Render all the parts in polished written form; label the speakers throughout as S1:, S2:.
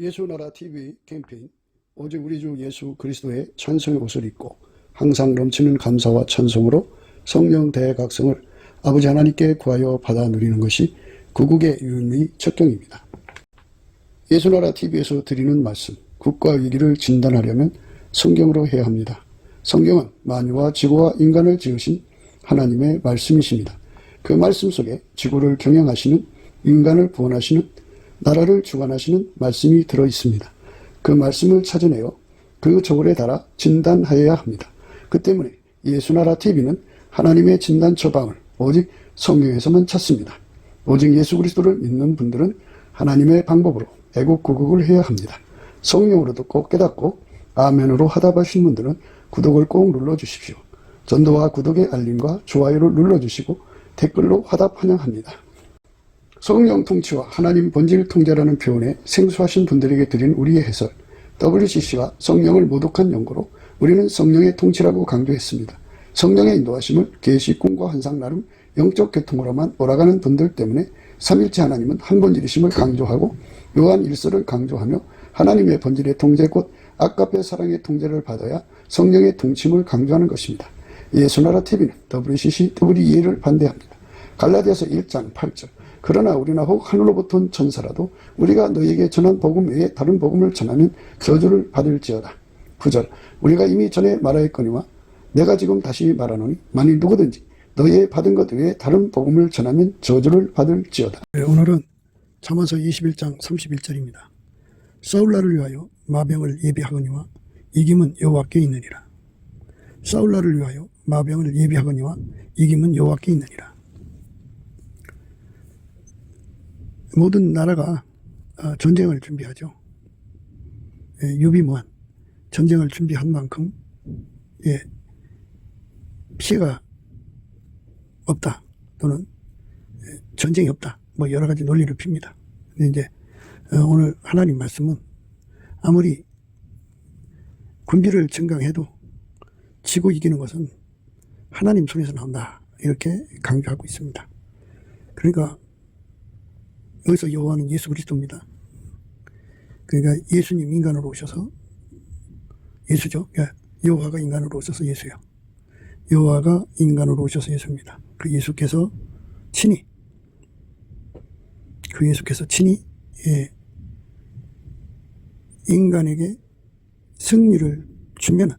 S1: 예수나라 TV 캠페인 오직 우리 주 예수 그리스도의 찬송의 옷을 입고 항상 넘치는 감사와 찬송으로 성령 대각성을 아버지 하나님께 구하여 받아 누리는 것이 구국의 유일의 척경입니다. 예수나라 TV에서 드리는 말씀, 국가 위기를 진단하려면 성경으로 해야 합니다. 성경은 만유와 지구와 인간을 지으신 하나님의 말씀이십니다. 그 말씀 속에 지구를 경영하시는, 인간을 구원하시는, 나라를 주관하시는 말씀이 들어있습니다. 그 말씀을 찾아내어 그 저울에 달아 진단하여야 합니다. 그 때문에 예수나라 TV는 하나님의 진단 처방을 오직 성경에서만 찾습니다. 오직 예수 그리스도를 믿는 분들은 하나님의 방법으로 애국구국을 해야 합니다. 성령으로 듣고 깨닫고 아멘으로 하답하신 분들은 구독을 꼭 눌러주십시오. 전도와 구독의 알림과 좋아요를 눌러주시고 댓글로 화답 환영합니다. 성령 통치와 하나님 본질 통제라는 표현에 생소하신 분들에게 드린 우리의 해설, WCC가 성령을 모독한 연고로 우리는 성령의 통치라고 강조했습니다. 성령의 인도하심을 계시, 꿈과 환상 나름 영적 교통으로만 몰아가는 분들 때문에 삼일체 하나님은 한 본질이심을 강조하고 요한 1서를 강조하며 하나님의 본질의 통제 곧 아까페 사랑의 통제를 받아야 성령의 통치임을 강조하는 것입니다. 예수나라 TV는 WCC, WEA를 반대합니다. 갈라디아서 1장 8절 그러나 우리나 혹 하늘로부터 온 천사라도 우리가 너희에게 전한 복음 외에 다른 복음을 전하면 저주를 받을지어다. 9절 우리가 이미 전에 말하였거니와 내가 지금 다시 말하노니 만일 누구든지 너희의 받은 것 외에 다른 복음을 전하면 저주를 받을지어다. 오늘은 잠언서 21장 31절입니다. 사울라를 위하여 마병을 예비하거니와 이김은 여호와께 있느니라. 사울라를 위하여 마병을 예비하거니와 이김은 여호와께 있느니라. 모든 나라가 전쟁을 준비하죠. 유비무한 전쟁을 준비한 만큼 피해가 없다 또는 전쟁이 없다 뭐 여러 가지 논리를 핍니다. 근데 이제 오늘 하나님 말씀은 아무리 군비를 증강해도 지고 이기는 것은 하나님 손에서 나온다 이렇게 강조하고 있습니다. 그러니까 여기서 여호와는 예수 그리스도입니다. 그러니까 예수님 인간으로 오셔서 예수죠. 여호와가 인간으로 오셔서 예수요. 여호와가 인간으로 오셔서 예수입니다. 그 예수께서 친히 인간에게 승리를 주면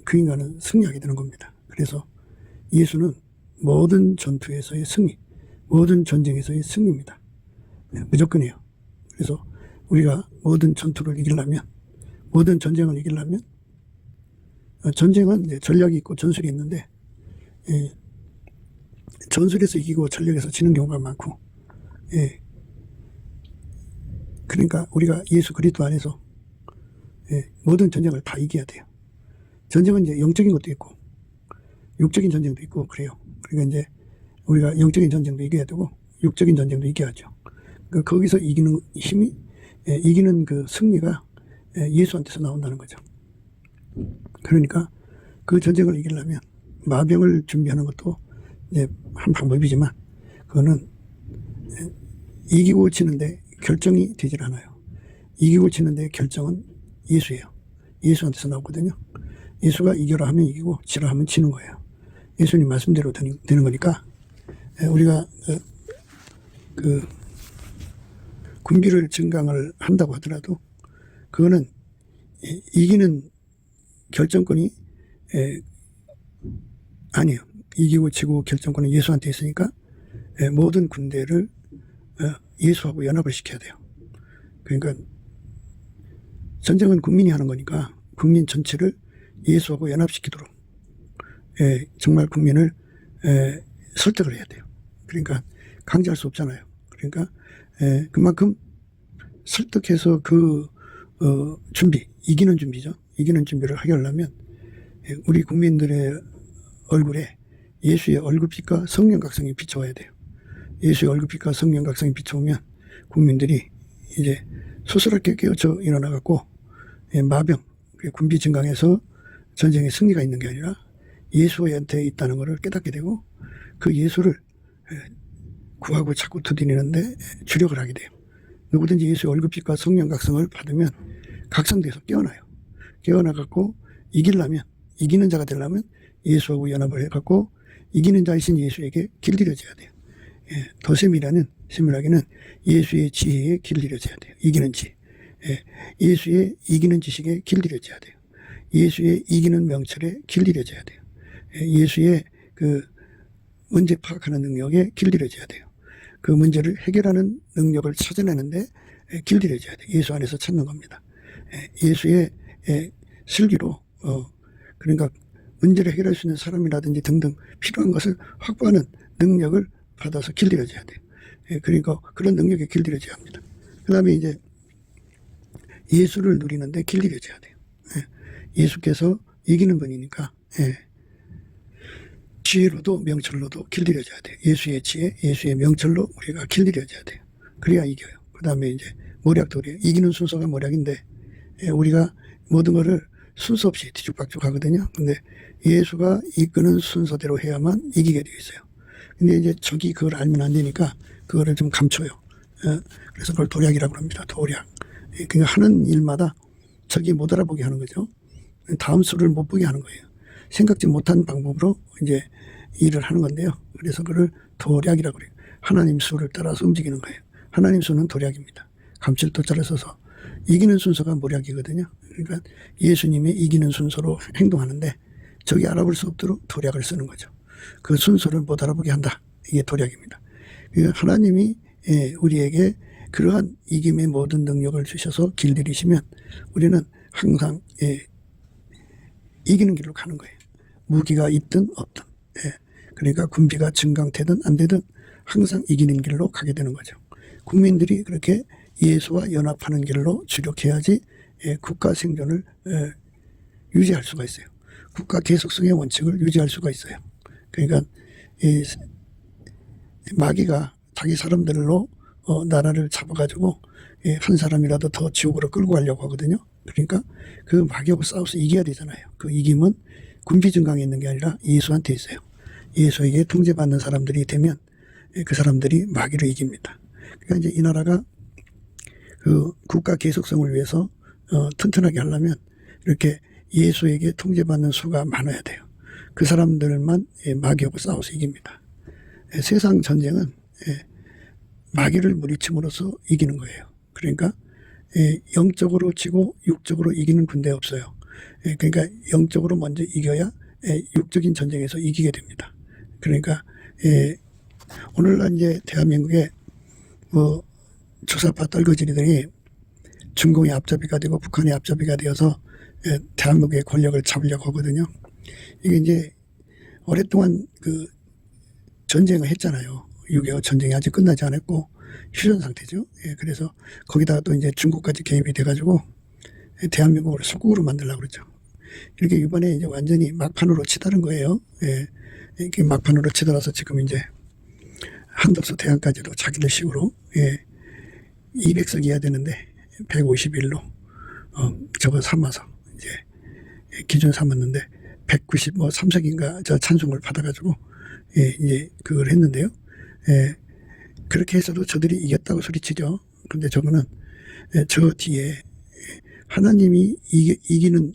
S1: 그 인간은 승리하게 되는 겁니다. 그래서 예수는 모든 전투에서의 승리, 모든 전쟁에서의 승리입니다. 무조건이에요. 그래서 우리가 모든 전투를 이기려면, 모든 전쟁을 이기려면, 전쟁은 이제 전략이 있고 전술이 있는데, 전술에서 이기고 전략에서 지는 경우가 많고, 그러니까 우리가 예수 그리스도 안에서 모든 전쟁을 다 이겨야 돼요. 전쟁은 이제 영적인 것도 있고, 육적인 전쟁도 있고, 그래요. 그러니까 이제 우리가 영적인 전쟁도 이겨야 되고, 육적인 전쟁도 이겨야죠. 거기서 이기는 힘이, 이기는 그 승리가 예수한테서 나온다는 거죠. 그러니까 그 전쟁을 이기려면 마병을 준비하는 것도 이제 한 방법이지만 그거는 이기고 지는데 결정이 되질 않아요. 이기고 지는데 결정은 예수예요. 예수한테서 나오거든요. 예수가 이겨라 하면 이기고 지라 하면 지는 거예요. 예수님 말씀대로 되는 거니까 우리가 군비를 증강을 한다고 하더라도 그거는 이기는 결정권이 아니에요. 이기고 지고 결정권은 예수한테 있으니까 모든 군대를 예수하고 연합을 시켜야 돼요. 그러니까 전쟁은 국민이 하는 거니까 국민 전체를 예수하고 연합시키도록 정말 국민을 설득을 해야 돼요. 그러니까 강제할 수 없잖아요. 그러니까 그만큼 설득해서 준비, 이기는 준비죠. 이기는 준비를 하게 하려면 우리 국민들의 얼굴에 예수의 얼굴빛과 성령각성이 비춰와야 돼요. 예수의 얼굴빛과 성령각성이 비춰오면 국민들이 이제 소스럽게 깨어져 일어나갖고 마병, 군비 증강에서 전쟁에 승리가 있는 게 아니라 예수한테 있다는 것을 깨닫게 되고 그 예수를 구하고 찾고 두드리는데 주력을 하게 돼요. 누구든지 예수의 월급빛과 성령 각성을 받으면 각성돼서 깨어나요. 깨어나갖고 이기는 자가 되려면 예수하고 연합을 해갖고 이기는 자이신 예수에게 길들여져야 돼요. 예, 더 세밀하게는 예수의 지혜에 길들여져야 돼요. 이기는 지. 예, 예수의 이기는 지식에 길들여져야 돼요. 예수의 이기는 명철에 길들여져야 돼요. 예, 예수의 그 문제 파악하는 능력에 길들여져야 돼요. 그 문제를 해결하는 능력을 찾아내는데 길들여져야 돼요. 예수 안에서 찾는 겁니다. 예수의 슬기로 그러니까 문제를 해결할 수 있는 사람이라든지 등등 필요한 것을 확보하는 능력을 받아서 길들여져야 돼요. 그러니까 그런 능력에 길들여져야 합니다. 그 다음에 이제 예수를 누리는데 길들여져야 돼요. 예수께서 이기는 분이니까 지혜로도 명철로도 길들여져야 돼요. 예수의 지혜, 예수의 명철로 우리가 길들여져야 돼요. 그래야 이겨요. 그 다음에 이제 모략도 그래요. 이기는 순서가 모략인데 우리가 모든 것을 순서 없이 뒤죽박죽 하거든요. 근데 예수가 이끄는 순서대로 해야만 이기게 되어 있어요. 근데 이제 적이 그걸 알면 안 되니까 그거를 좀 감춰요. 그래서 그걸 도략이라고 합니다. 도략. 그러니까 하는 일마다 적이 못 알아보게 하는 거죠. 다음 수를 못 보게 하는 거예요. 생각지 못한 방법으로 이제 일을 하는 건데요. 그래서 그걸 도략이라고 그래요. 하나님 수를 따라서 움직이는 거예요. 하나님 수는 도략입니다. 감칠 도자를 써서 이기는 순서가 모략이거든요. 그러니까 예수님의 이기는 순서로 행동하는데 적이 알아볼 수 없도록 도략을 쓰는 거죠. 그 순서를 못 알아보게 한다. 이게 도략입니다. 그러니까 하나님이 우리에게 그러한 이김의 모든 능력을 주셔서 길들이시면 우리는 항상 이기는 길로 가는 거예요. 무기가 있든 없든. 그러니까 군비가 증강되든 안 되든 항상 이기는 길로 가게 되는 거죠. 국민들이 그렇게 예수와 연합하는 길로 주력해야지 국가 생존을 유지할 수가 있어요. 국가 계속성의 원칙을 유지할 수가 있어요. 그러니까 마귀가 자기 사람들로 나라를 잡아가지고 한 사람이라도 더 지옥으로 끌고 가려고 하거든요. 그러니까 그 마귀하고 싸워서 이겨야 되잖아요. 그 이김은 군비 증강에 있는 게 아니라 예수한테 있어요. 예수에게 통제받는 사람들이 되면 그 사람들이 마귀를 이깁니다. 그러니까 이제 이 나라가 그 국가 계속성을 위해서 튼튼하게 하려면 이렇게 예수에게 통제받는 수가 많아야 돼요. 그 사람들만 마귀하고 싸워서 이깁니다. 세상 전쟁은 마귀를 물리침으로써 이기는 거예요. 그러니까 영적으로 지고 육적으로 이기는 군대 없어요. 그러니까 영적으로 먼저 이겨야 육적인 전쟁에서 이기게 됩니다. 그러니까 오늘날 이제 대한민국에 뭐 주사파 떨거지들이 중공의 앞잡이가 되고 북한의 앞잡이가 되어서 대한민국의 권력을 잡으려고 하거든요. 이게 이제 오랫동안 그 전쟁을 했잖아요. 6.25 전쟁이 아직 끝나지 않았고 휴전 상태죠. 그래서 거기다가 또 이제 중국까지 개입이 돼가지고 대한민국을 속국으로 만들려고 그러죠. 이렇게 이번에 이제 완전히 막판으로 치달은 거예요. 이렇게 막판으로 치달아서 지금 이제 한덕수 대왕까지도 자기들 식으로 200석이어야 되는데 151로 저거 삼아서 이제 기준 삼았는데 190 뭐 3석인가 저 찬송을 받아가지고 이제 그걸 했는데요. 그렇게 해서도 저들이 이겼다고 소리치죠. 근데 저거는 저 뒤에 하나님이 이기는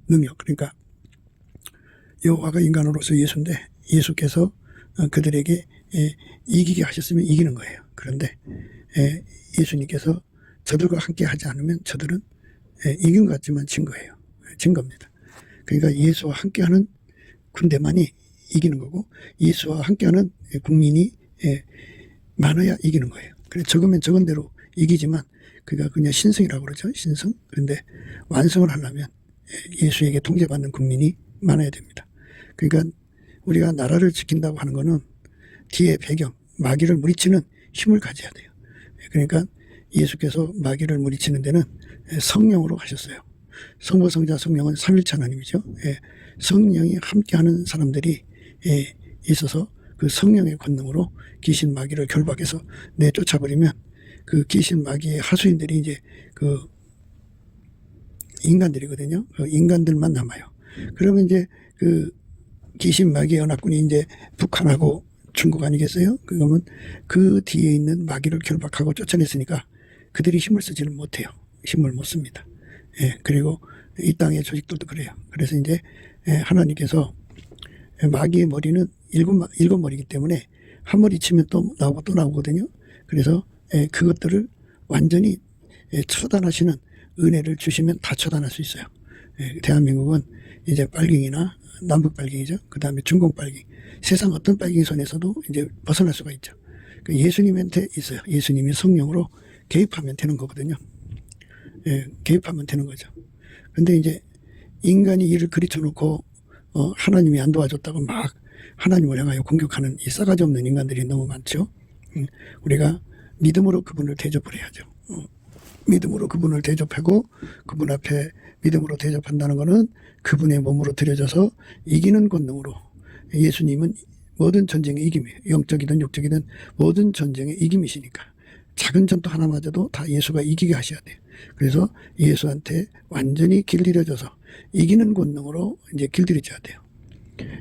S1: 능력, 그러니까 여호와가 인간으로서 예수인데 예수께서 그들에게 이기게 하셨으면 이기는 거예요. 그런데 예수님께서 저들과 함께 하지 않으면 저들은 이긴 것 같지만 진 거예요. 진 겁니다. 그러니까 예수와 함께하는 군대만이 이기는 거고 예수와 함께하는 국민이 많아야 이기는 거예요. 그래 적으면 적은 대로 이기지만 그가 그냥 신성이라고 그러죠. 신성. 그런데 완성을 하려면 예수에게 통제받는 국민이 많아야 됩니다. 그러니까 우리가 나라를 지킨다고 하는 거는 뒤에 배경, 마귀를 물리치는 힘을 가져야 돼요. 그러니까 예수께서 마귀를 물리치는 데는 성령으로 하셨어요. 성부, 성자, 성령은 삼일체 하나님이죠. 성령이 함께하는 사람들이 있어서 그 성령의 권능으로 귀신 마귀를 결박해서 내쫓아버리면 그 귀신 마귀의 하수인들이 이제 그 인간들이거든요. 그 인간들만 남아요. 그러면 이제 그 귀신 마귀의 연합군이 이제 북한하고 중국 아니겠어요? 그러면 그 뒤에 있는 마귀를 결박하고 쫓아냈으니까 그들이 힘을 쓰지는 못해요. 힘을 못 씁니다. 예, 그리고 이 땅의 조직들도 그래요. 그래서 이제 하나님께서 마귀의 머리는 일곱 머리이기 때문에 한 머리 치면 또 나오고 또 나오거든요. 그래서 그것들을 완전히 처단하시는 은혜를 주시면 다 처단할 수 있어요. 대한민국은 이제 빨갱이나 남북 빨갱이죠. 그 다음에 중공 빨갱이. 세상 어떤 빨갱이 손에서도 이제 벗어날 수가 있죠. 예수님한테 있어요. 예수님이 성령으로 개입하면 되는 거거든요. 개입하면 되는 거죠. 근데 이제 인간이 이를 그리쳐놓고 하나님이 안 도와줬다고 막 하나님을 향하여 공격하는 이 싸가지 없는 인간들이 너무 많죠. 우리가 믿음으로 그분을 대접을 해야죠. 믿음으로 그분을 대접하고 그분 앞에 믿음으로 대접한다는 것은 그분의 몸으로 들여져서 이기는 권능으로, 예수님은 모든 전쟁의 이김이에요. 영적이든 육적이든 모든 전쟁의 이김이시니까 작은 전투 하나마저도 다 예수가 이기게 하셔야 돼요. 그래서 예수한테 완전히 길들여져서 이기는 권능으로 이제 길들여져야 돼요.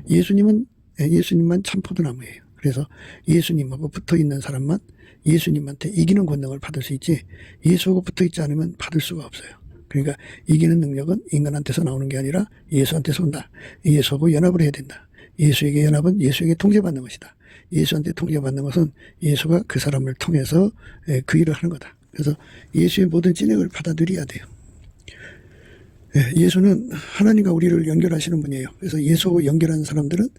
S1: 예수님만 참 포도나무예요. 그래서 예수님하고 붙어 있는 사람만 예수님한테 이기는 권능을 받을 수 있지, 예수하고 붙어 있지 않으면 받을 수가 없어요. 그러니까 이기는 능력은 인간한테서 나오는 게 아니라 예수한테서 온다. 예수하고 연합을 해야 된다. 예수에게 연합은 예수에게 통제받는 것이다. 예수한테 통제받는 것은 예수가 그 사람을 통해서 그 일을 하는 거다. 그래서 예수의 모든 진행을 받아들여야 돼요. 예수는 하나님과 우리를 연결하시는 분이에요. 그래서 예수하고 연결하는 사람들은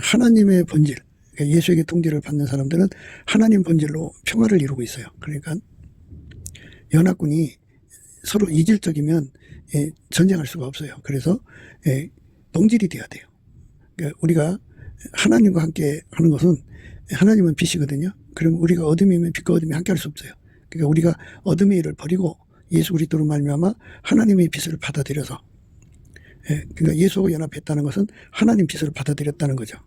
S1: 하나님의 본질, 예수에게 통제를 받는 사람들은 하나님 본질로 평화를 이루고 있어요. 그러니까 연합군이 서로 이질적이면 전쟁할 수가 없어요. 그래서 동질이 돼야 돼요. 그러니까 우리가 하나님과 함께 하는 것은, 하나님은 빛이거든요. 그럼 우리가 어둠이면 빛과 어둠이 함께 할 수 없어요. 그러니까 우리가 어둠의 일을 버리고 예수 그리스도로 말미암아 하나님의 빛을 받아들여서, 그러니까 예수와 연합했다는 것은 하나님 빛을 받아들였다는 거죠.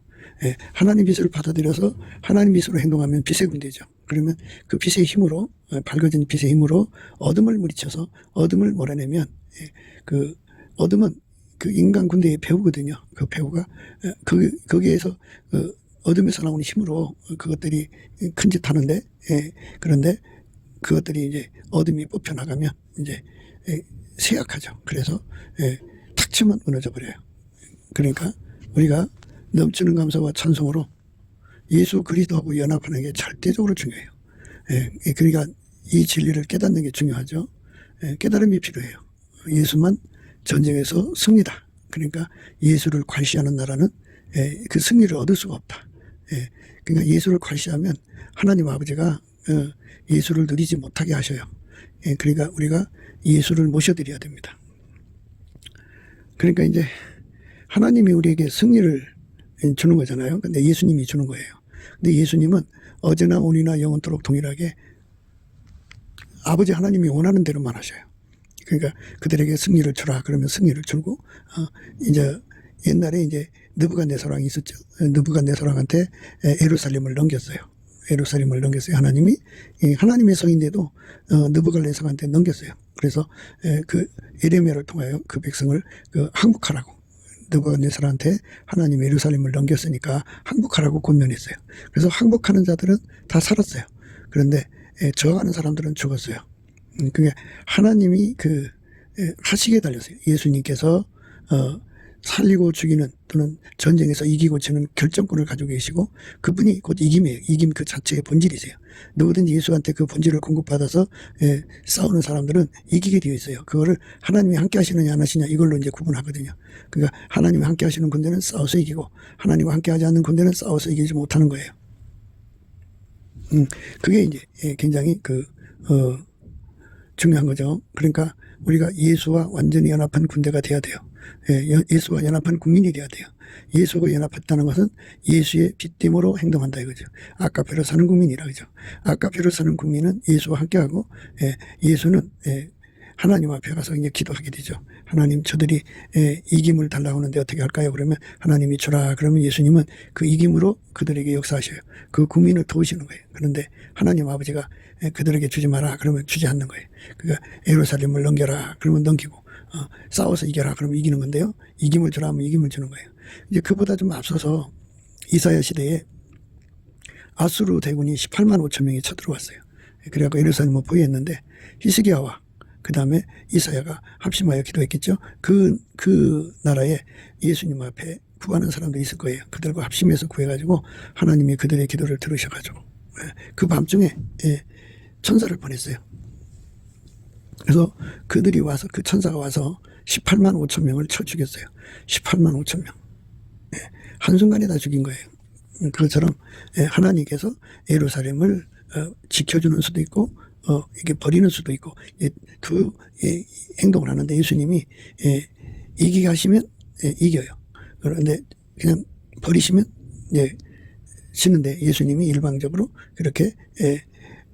S1: 하나님 빛을 받아들여서 하나님 빛으로 행동하면 빛의 군대죠. 그러면 그 빛의 힘으로, 밝아진 빛의 힘으로 어둠을 물리쳐서 어둠을 몰아내면, 그 어둠은 그 인간 군대의 배후거든요. 그 배후가 거기에서 어둠에서 나오는 힘으로 그것들이 큰 짓 하는데, 그런데 그것들이 이제 어둠이 뽑혀 나가면 이제 쇠약하죠. 그래서 탁 치면 무너져 버려요. 그러니까 우리가 넘치는 감사와 찬송으로 예수 그리스도하고 연합하는 게 절대적으로 중요해요. 그러니까 이 진리를 깨닫는 게 중요하죠. 깨달음이 필요해요. 예수만 전쟁에서 승리다. 그러니까 예수를 괄시하는 나라는 그 승리를 얻을 수가 없다. 그러니까 예수를 괄시하면 하나님 아버지가 예수를 누리지 못하게 하셔요. 그러니까 우리가 예수를 모셔드려야 됩니다. 그러니까 이제 하나님이 우리에게 승리를 주는 거잖아요. 근데 예수님이 주는 거예요. 근데 예수님은 어제나 오늘이나 영원토록 동일하게 아버지 하나님이 원하는 대로만 하셔요. 그러니까 그들에게 승리를 주라 그러면 승리를 주고, 이제 옛날에 이제 느부갓네살왕이 있었죠. 느부갓네살왕한테 예루살렘을 넘겼어요. 예루살렘을 넘겼어요. 하나님이 하나님의 성인데도 느부갓네살한테 넘겼어요. 그래서 그 예레미야를 통하여 그 백성을 항복하라고, 느부갓네살한테 하나님이 예루살렘을 넘겼으니까 항복하라고 권면했어요. 그래서 항복하는 자들은 다 살았어요. 그런데 저항하는 사람들은 죽었어요. 그게 하나님이 하시기에 달렸어요. 예수님께서 살리고 죽이는 또는 전쟁에서 이기고 지는 결정권을 가지고 계시고, 그분이 곧 이김이에요. 이김 그 자체의 본질이세요. 누구든지 예수한테 그 본질을 공급받아서 싸우는 사람들은 이기게 되어 있어요. 그거를 하나님이 함께 하시느냐 안 하시냐 이걸로 이제 구분하거든요. 그러니까 하나님이 함께 하시는 군대는 싸워서 이기고, 하나님과 함께 하지 않는 군대는 싸워서 이기지 못하는 거예요. 그게 이제 굉장히 중요한 거죠. 그러니까 우리가 예수와 완전히 연합한 군대가 돼야 돼요. 예수와 연합한 국민이 돼야 돼요. 예수와 연합했다는 것은 예수의 빛됨으로 행동한다 이거죠. 아까페로 사는 국민이라 그죠. 아까페로 사는 국민은 예수와 함께하고, 예수는 하나님 앞에 가서 이제 기도하게 되죠. 하나님, 저들이 이김을 달라고 하는데 어떻게 할까요? 그러면 하나님이 주라. 그러면 예수님은 그 이김으로 그들에게 역사하셔요. 그 국민을 도우시는 거예요. 그런데 하나님 아버지가 그들에게 주지 마라. 그러면 주지 않는 거예요. 그러니까 예루살렘을 넘겨라. 그러면 넘기고, 싸워서 이겨라. 그러면 이기는 건데요. 이김을 주라 하면 이김을 주는 거예요. 이제 그보다 좀 앞서서 이사야 시대에 아수르 대군이 18만 5천 명이 쳐들어왔어요. 그래갖고 예루살렘을 포위했는데, 히스기야와 그 다음에 이사야가 합심하여 기도했겠죠. 그 나라에 예수님 앞에 구하는 사람들이 있을 거예요. 그들과 합심해서 구해가지고 하나님이 그들의 기도를 들으셔가지고 그 밤중에 천사를 보냈어요. 그래서 그들이 와서 그 천사가 와서 18만 5천 명을 쳐 죽였어요. 18만 5천 명. 한순간에 다 죽인 거예요. 그것처럼 하나님께서 예루살렘을 지켜주는 수도 있고 이게 버리는 수도 있고 두 행동을 하는데 예수님이 이기게 하시면 이겨요. 그런데 그냥 버리시면 지는데 예수님이 일방적으로 그렇게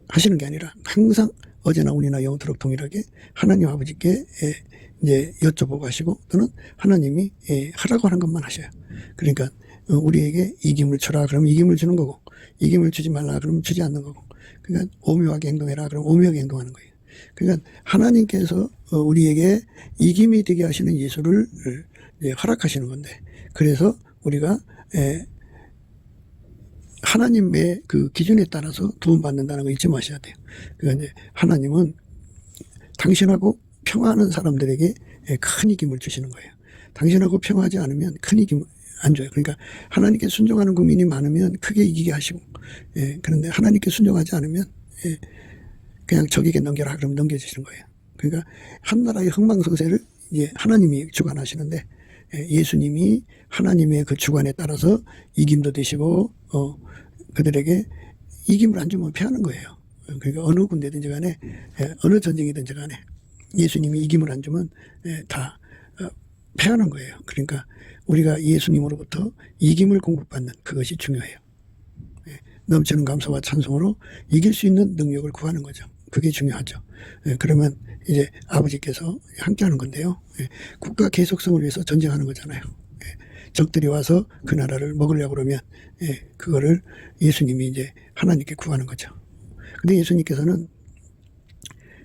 S1: 하시는 게 아니라 항상 어제나 오늘이나 영원토록 동일하게 하나님 아버지께 이제 여쭤보고 하시고 또는 하나님이 하라고 하는 것만 하셔요. 그러니까 우리에게 이김을 주라 그러면 이김을 주는 거고 이김을 주지 말라 그러면 주지 않는 거고 그러니까 오묘하게 행동해라 그러면 오묘하게 행동하는 거예요. 그러니까 하나님께서 우리에게 이김이 되게 하시는 예수를 허락하시는 건데 그래서 우리가 하나님의 그 기준에 따라서 도움받는다는 거 잊지 마셔야 돼요. 그러니까 이제 하나님은 당신하고 평화하는 사람들에게 큰 이김을 주시는 거예요. 당신하고 평화하지 않으면 큰 이김 안 줘요. 그러니까 하나님께 순종하는 국민이 많으면 크게 이기게 하시고 그런데 하나님께 순종하지 않으면 그냥 적에게 넘겨라 그러면 넘겨주시는 거예요. 그러니까 한 나라의 흥망성쇠를 이제 하나님이 주관하시는데 예수님이 하나님의 그 주관에 따라서 이김도 되시고 그들에게 이김을 안 주면 패하는 거예요. 그러니까 어느 군대든지 간에 어느 전쟁이든지 간에 예수님이 이김을 안 주면 다 패하는 거예요. 그러니까 우리가 예수님으로부터 이김을 공급받는 그것이 중요해요. 넘치는 감사와 찬송으로 이길 수 있는 능력을 구하는 거죠. 그게 중요하죠. 그러면 이제 아버지께서 함께하는 건데요. 국가 계속성을 위해서 전쟁하는 거잖아요. 적들이 와서 그 나라를 먹으려고 그러면 그거를 예수님이 이제 하나님께 구하는 거죠. 근데 예수님께서는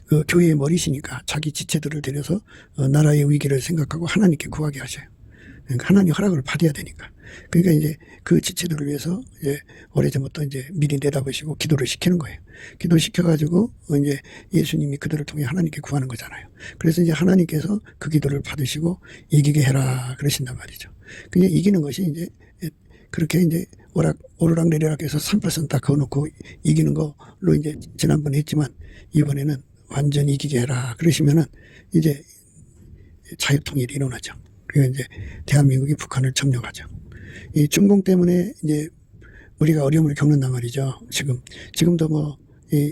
S1: 그 교회의 머리시니까 자기 지체들을 데려서 나라의 위기를 생각하고 하나님께 구하게 하셔요. 그러니까 하나님 허락을 받아야 되니까. 그러니까 이제 그 지체들을 위해서 이제 오래전부터 이제 미리 내다보시고 기도를 시키는 거예요. 기도시켜가지고 이제 예수님이 그들을 통해 하나님께 구하는 거잖아요. 그래서 이제 하나님께서 그 기도를 받으시고 이기게 해라 그러신단 말이죠. 그냥 이기는 것이 이제 그렇게 이제 오르락내리락 해서 3% 딱 그어놓고 이기는 걸로 이제 지난번에 했지만 이번에는 완전히 이기게 해라 그러시면은 이제 자유통일이 일어나죠. 그리고 이제 대한민국이 북한을 점령하죠. 이 중공 때문에 이제 우리가 어려움을 겪는단 말이죠. 지금도 뭐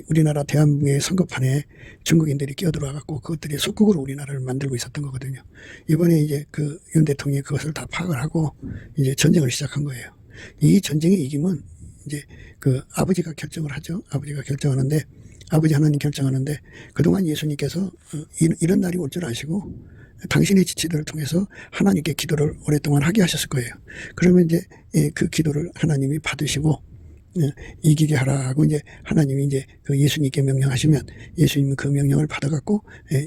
S1: 우리나라 대한민국의 선거판에 중국인들이 끼어들어와갖고 그것들이 속국으로 우리나라를 만들고 있었던 거거든요. 이번에 이제 그 윤 대통령이 그것을 다 파악을 하고 이제 전쟁을 시작한 거예요. 이 전쟁의 이김은 이제 그 아버지가 결정을 하죠. 아버지가 결정하는데 아버지 하나님 결정하는데 그동안 예수님께서 이런 날이 올 줄 아시고 당신의 지체들을 통해서 하나님께 기도를 오랫동안 하게 하셨을 거예요. 그러면 이제 그 기도를 하나님이 받으시고 이기게 하라고 이제 하나님이 이제 그 예수님께 명령하시면 예수님은 그 명령을 받아갖고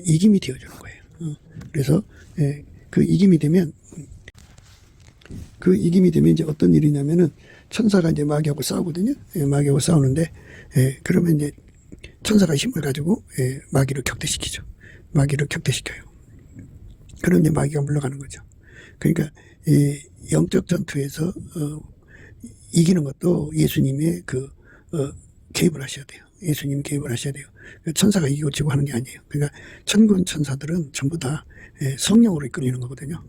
S1: 이김이 되어주는 거예요. 그래서 그 이김이 되면 이제 어떤 일이냐면은 천사가 이제 마귀하고 싸우거든요. 마귀하고 싸우는데 그러면 이제 천사가 힘을 가지고 마귀를 격퇴시키죠. 마귀를 격퇴시켜요. 그런데 마귀가 물러가는 거죠. 그러니까 이 영적 전투에서 이기는 것도 예수님의 개입을 하셔야 돼요. 예수님이 개입을 하셔야 돼요. 천사가 이기고 지고 하는 게 아니에요. 그러니까 천군 천사들은 전부 다 성령으로 이끌리는 거거든요.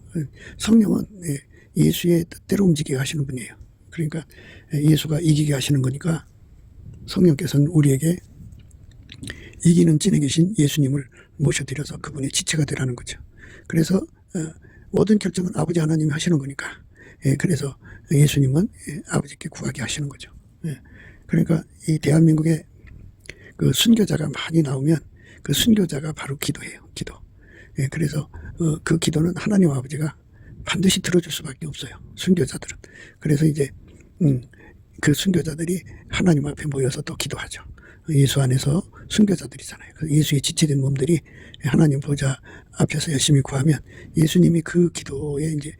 S1: 성령은 예수의 뜻대로 움직이게 하시는 분이에요. 그러니까 예수가 이기게 하시는 거니까 성령께서는 우리에게 이기는 찐에 계신 예수님을 모셔드려서 그분의 지체가 되라는 거죠. 그래서 모든 결정은 아버지 하나님이 하시는 거니까 그래서 예수님은 아버지께 구하게 하시는 거죠. 그러니까 이 대한민국에 그 순교자가 많이 나오면 그 순교자가 바로 기도예요. 기도. 그래서 그 기도는 하나님 아버지가 반드시 들어줄 수밖에 없어요. 순교자들은. 그래서 이제 그 순교자들이 하나님 앞에 모여서 또 기도하죠. 예수 안에서 순교자들이잖아요. 예수의 지체된 몸들이 하나님 보좌 앞에서 열심히 구하면 예수님이 그 기도에 이제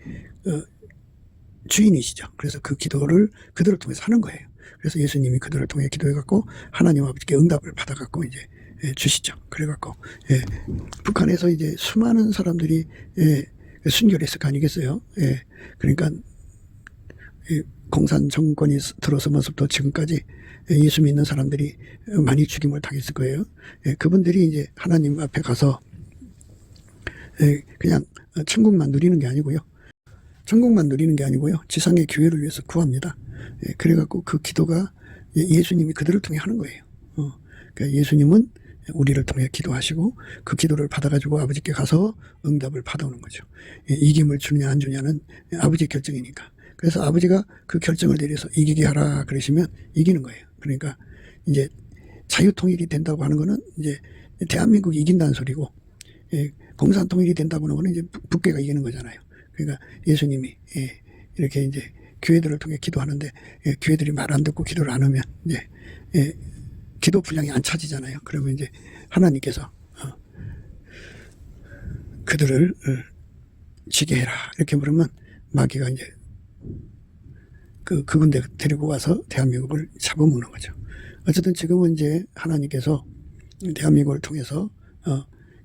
S1: 주인이시죠. 그래서 그 기도를 그들을 통해서 하는 거예요. 그래서 예수님이 그들을 통해 기도해갖고 하나님 아버지께 응답을 받아갖고 이제 주시죠. 그래갖고 북한에서 이제 수많은 사람들이 순교를 했을 거 아니겠어요. 그러니까 공산 정권이 들어서면서부터 지금까지 예수 믿는 사람들이 많이 죽임을 당했을 거예요. 그분들이 이제 하나님 앞에 가서 그냥 천국만 누리는 게 아니고요. 천국만 누리는 게 아니고요. 지상의 교회를 위해서 구합니다. 그래갖고 그 기도가 예수님이 그들을 통해 하는 거예요. 그러니까 예수님은 우리를 통해 기도하시고 그 기도를 받아가지고 아버지께 가서 응답을 받아오는 거죠. 이김을 주느냐 안 주냐는 아버지 결정이니까. 그래서 아버지가 그 결정을 내려서 이기게 하라 그러시면 이기는 거예요. 그러니까 이제 자유통일이 된다고 하는 거는 이제 대한민국이 이긴다는 소리고, 공산 통일이 된다고 하는 거는 이제 북괴가 이기는 거잖아요. 그러니까 예수님이 이렇게 이제 교회들을 통해 기도하는데 교회들이 말 안 듣고 기도를 안 하면 이제 기도 분량이 안 차지잖아요. 그러면 이제 하나님께서 그들을 지게 해라 이렇게 물으면 마귀가 이제 그 군대 데리고 와서 대한민국을 잡아먹는 거죠. 어쨌든 지금은 이제 하나님께서 대한민국을 통해서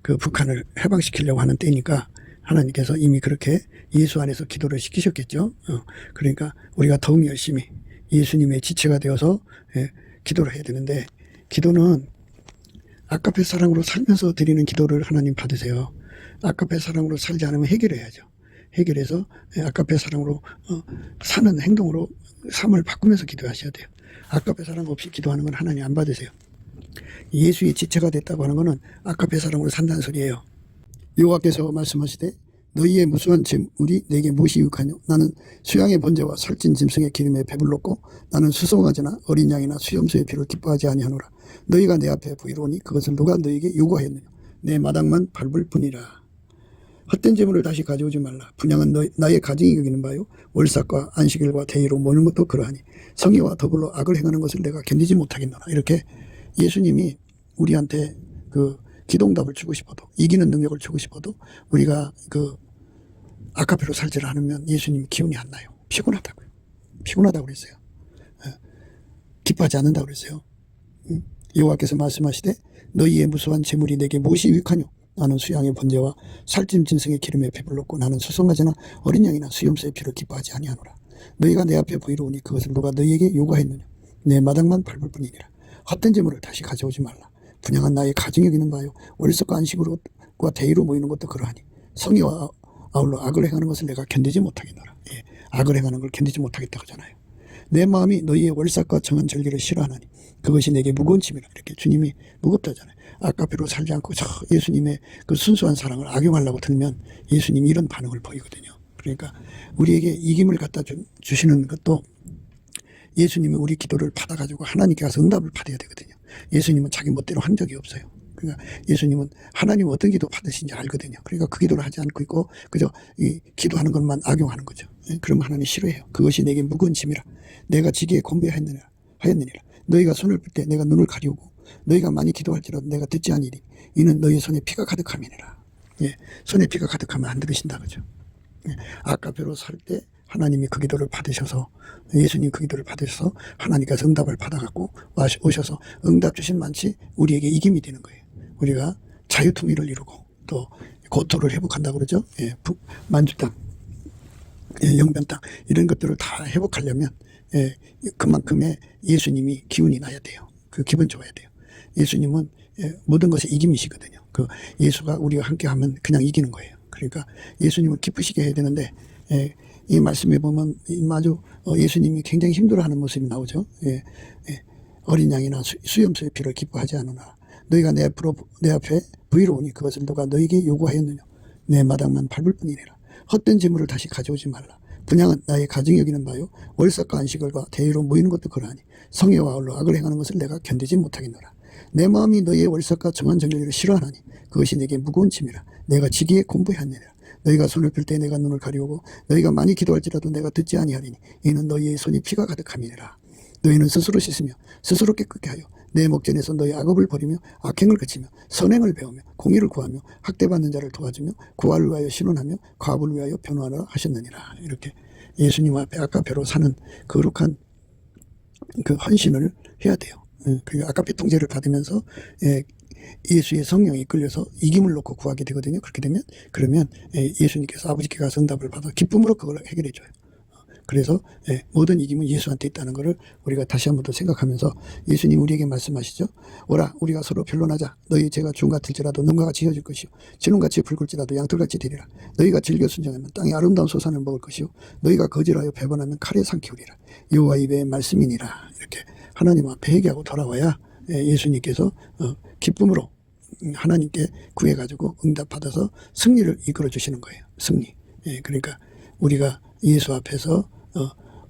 S1: 그 북한을 해방시키려고 하는 때니까 하나님께서 이미 그렇게 예수 안에서 기도를 시키셨겠죠. 그러니까 우리가 더욱 열심히 예수님의 지체가 되어서 기도를 해야 되는데, 기도는 아까페 사랑으로 살면서 드리는 기도를 하나님 받으세요. 아까페 사랑으로 살지 않으면 해결해야죠. 해결해서 아까페 사랑으로 사는 행동으로 삶을 바꾸면서 기도하셔야 돼요. 아까페 사랑 없이 기도하는 건 하나님 안 받으세요. 예수의 지체가 됐다고 하는 것은 아까페 사랑으로 산다는 소리예요. 여호와께서 말씀하시되 너희의 무수한 재물이 내게 무엇이 유익하뇨? 나는 수양의 번제와 살찐 짐승의 기름에 배불렀고 나는 수송아지나 어린 양이나 수염소의 피를 기뻐하지 아니하노라. 너희가 내 앞에 부이로우니 그것을 누가 너희에게 요구하였느냐? 내 마당만 밟을 뿐이라. 헛된 재물을 다시 가져오지 말라. 분양은 나의 가증이 여기는 바요. 월삭과 안식일과 대의로 모는 것도 그러하니 성의와 더불어 악을 행하는 것을 내가 견디지 못하겠노라. 이렇게 예수님이 우리한테 그 기도응답을 주고 싶어도, 이기는 능력을 주고 싶어도 우리가 그 아카페로 살지를 않으면 예수님이 기운이 안 나요. 피곤하다고요. 피곤하다고 그랬어요. 기뻐하지 않는다고 그랬어요. 여호와께서 말씀하시되 너희의 무수한 재물이 내게 무엇이 유익하뇨? 나는 수양의 번제와 살찐 짐승의 기름에 배불렀고 나는 수송아지나 어린 양이나 수염소의 피를 기뻐하지 아니하노라. 너희가 내 앞에 보이러오니 그것을 누가 너희에게 요구하였느냐? 내 마당만 밟을 뿐이니라. 헛된 재물을 다시 가져오지 말라. 분양한 나의 가증 여기는 바요. 월석과 안식으로과 대의로 모이는 것도 그러하니 성의와 아울러 악을 행하는 것을 내가 견디지 못하겠노라. 악을 행하는 걸 견디지 못하겠다고 하잖아요. 내 마음이 너희의 월삭과 정한 절기를 싫어하나니 그것이 내게 무거운 짐이라. 이렇게 주님이 무겁다잖아요. 아까페로 살지 않고 예수님의 그 순수한 사랑을 악용하려고 들면 예수님이 이런 반응을 보이거든요. 그러니까 우리에게 이김을 갖다 주시는 것도 예수님이 우리 기도를 받아가지고 하나님께 가서 응답을 받아야 되거든요. 예수님은 자기 멋대로 한 적이 없어요. 그러니까 예수님은 하나님 어떤 기도 받으신지 알거든요. 그러니까 그 기도를 하지 않고 있고 그저 이 기도하는 것만 악용하는 거죠. 그러면 하나님 싫어해요. 그것이 내게 무거운 짐이라. 내가 지기에 곤배하였느니라. 너희가 손을 펼 때 내가 눈을 가리우고 너희가 많이 기도할지라도 내가 듣지 아니리 이는 너희 손에 피가 가득함이니라. 손에 피가 가득하면 안 들으신다 그죠. 아까페로 살 때 하나님이 그 기도를 받으셔서, 예수님 그 기도를 받으셔서 하나님께서 응답을 받아갖고 오셔서 응답 주신 만치 우리에게 이김이 되는 거예요. 우리가 자유통일을 이루고 또 고토를 회복한다고 그러죠. 만주 땅, 영변 땅 이런 것들을 다 회복하려면 그만큼의 예수님이 기운이 나야 돼요. 그 기분 좋아야 돼요. 예수님은 모든 것에 이김이시거든요. 그 예수가 우리가 함께하면 그냥 이기는 거예요. 그러니까 예수님을 기쁘시게 해야 되는데 이 말씀에 보면 아주 예수님이 굉장히 힘들어하는 모습이 나오죠. 어린 양이나 수염소의 피를 기뻐하지 않으나 너희가 내 앞에 부의로우니 그것을 누가 너희에게 요구하였느냐? 내 마당만 밟을 뿐이니라. 헛된 재물을 다시 가져오지 말라. 분양은 나의 가증이 여기는 바요. 월삭과 안식일과 대의로 모이는 것도 그러하니 성의와 아울러 악을 행하는 것을 내가 견디지 못하겠노라. 내 마음이 너희의 월삭과 정한 정결을 싫어하나니 그것이 내게 무거운 짐이라. 내가 지기에 곤배하느니라. 너희가 손을 펼 때 내가 눈을 가리우고 너희가 많이 기도할지라도 내가 듣지 아니하리니 이는 너희의 손이 피가 가득함이니라. 너희는 스스로 씻으며 스스로 깨끗게 하여 내 목전에서 너희 악업을 버리며 악행을 그치며 선행을 배우며 공의를 구하며 학대받는 자를 도와주며 구하를 위하여 신원하며 과부를 위하여 변호하라 하셨느니라. 이렇게 예수님 앞에 아까페로 사는 거룩한 그 헌신을 해야 돼요. 그 아까페 통제를 받으면서 예수의 성령이 이끌려서 이김을 놓고 구하게 되거든요. 그렇게 되면 그러면 예수님께서 아버지께 가서 응답을 받아 기쁨으로 그걸 해결해 줘요. 그래서 모든 이김은 예수한테 있다는 것을 우리가 다시 한 번 더 생각하면서 예수님 우리에게 말씀하시죠. 오라 우리가 서로 변론하자. 너희 죄가 중 같을지라도 눈과 같이 헤어질 것이요 진홍같이 붉을지라도 양털같이 되리라. 너희가 즐겨 순종하면 땅의 아름다운 소산을 먹을 것이요 너희가 거절하여 배반하면 칼에 삼키우리라. 여호와 입의 말씀이니라. 이렇게 하나님 앞에 회개하고 돌아와야 예수님께서 기쁨으로 하나님께 구해가지고 응답받아서 승리를 이끌어 주시는 거예요. 승리. 그러니까 우리가 예수 앞에서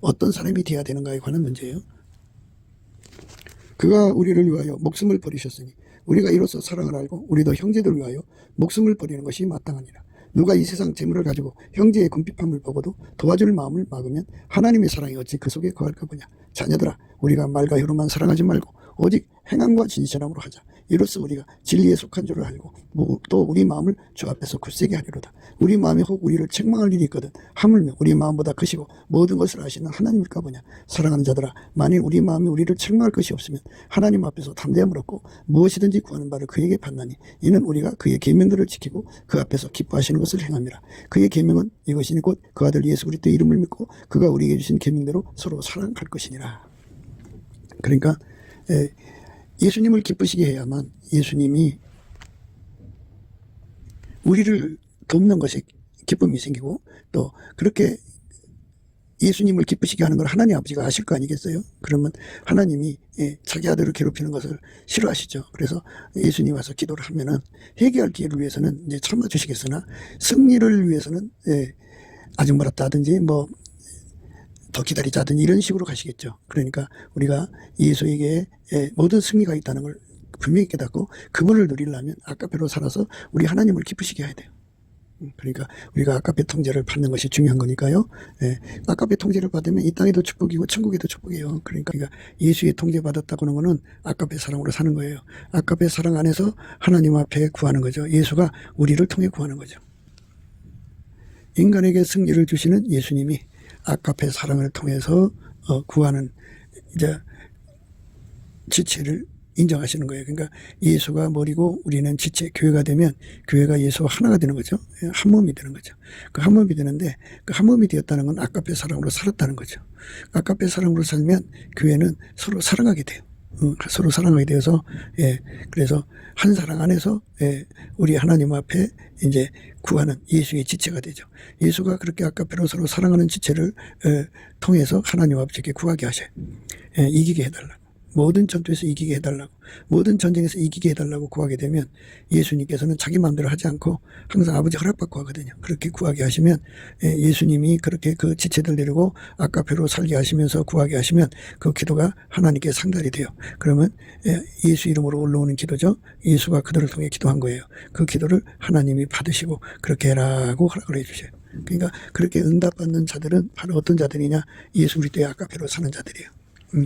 S1: 어떤 사람이 되어야 되는가에 관한 문제예요. 그가 우리를 위하여 목숨을 버리셨으니 우리가 이로써 사랑을 알고 우리도 형제들을 위하여 목숨을 버리는 것이 마땅하니라. 누가 이 세상 재물을 가지고 형제의 궁핍함을 보고도 도와줄 마음을 막으면 하나님의 사랑이 어찌 그 속에 거할까 보냐. 자녀들아 우리가 말과 혀로만 사랑하지 말고 오직 행함과 진실함으로 하자. 이로써 우리가 진리에 속한 줄을 알고 또 우리 마음을 주 앞에서 굳세게 하리로다. 우리 마음이 혹 우리를 책망할 일이 있거든 하물며 우리 마음보다 크시고 모든 것을 아시는 하나님일까 보냐. 사랑하는 자들아 만일 우리 마음이 우리를 책망할 것이 없으면 하나님 앞에서 담대함을 얻고 무엇이든지 구하는 바를 그에게 받나니 이는 우리가 그의 계명들을 지키고 그 앞에서 기뻐하시는 것을 행함이라. 그의 계명은 이것이니 곧 그 아들 예수 그리스도의 이름을 믿고 그가 우리에게 주신 계명대로 서로 사랑할 것이니라. 그러니까 예수님을 기쁘시게 해야만 예수님이 우리를 돕는 것에 기쁨이 생기고 또 그렇게 예수님을 기쁘시게 하는 걸 하나님 아버지가 아실 거 아니겠어요? 그러면 하나님이 자기 아들을 괴롭히는 것을 싫어하시죠. 그래서 예수님 와서 기도를 하면은 회개할 기회를 위해서는 이제 참아 주시겠으나 승리를 위해서는 아직 멀었다 하든지 뭐 더 기다리자든지 이런 식으로 가시겠죠. 그러니까 우리가 예수에게 모든 승리가 있다는 걸 분명히 깨닫고 그분을 누리려면 아까페로 살아서 우리 하나님을 기쁘시게 해야 돼요. 그러니까 우리가 아까페 통제를 받는 것이 중요한 거니까요. 아까페 통제를 받으면 이 땅에도 축복이고 천국에도 축복이에요. 그러니까 예수의 통제 받았다고 하는 거는 아까페 사랑으로 사는 거예요. 아까페 사랑 안에서 하나님 앞에 구하는 거죠. 예수가 우리를 통해 구하는 거죠. 인간에게 승리를 주시는 예수님이 아까페 사랑을 통해서 구하는 이제 지체를 인정하시는 거예요. 그러니까 예수가 머리고 우리는 지체, 교회가 되면 교회가 예수와 하나가 되는 거죠. 한 몸이 되는 거죠. 그 한 몸이 되는데 그 한 몸이 되었다는 건 아까페 사랑으로 살았다는 거죠. 아까페 사랑으로 살면 교회는 서로 사랑하게 돼요. 서로 사랑하게 되어서 그래서 한 사랑 안에서 우리 하나님 앞에 이제 구하는 예수의 지체가 되죠. 예수가 그렇게 아까페로 서로 사랑하는 지체를 통해서 하나님 아버지께 구하게 하셔요. 이기게 해달라고. 모든 전투에서 이기게 해달라고, 모든 전쟁에서 이기게 해달라고 구하게 되면 예수님께서는 자기 마음대로 하지 않고 항상 아버지 허락받고 하거든요. 그렇게 구하게 하시면 예수님이 그렇게 그 지체들 데리고 아까페로 살게 하시면서 구하게 하시면 그 기도가 하나님께 상달이 돼요. 그러면 예수 이름으로 올라오는 기도죠. 예수가 그들을 통해 기도한 거예요. 그 기도를 하나님이 받으시고 그렇게 해라고 허락을 해주셔요. 그러니까 그렇게 응답받는 자들은 바로 어떤 자들이냐, 예수 그리스도의 아까페로 사는 자들이에요.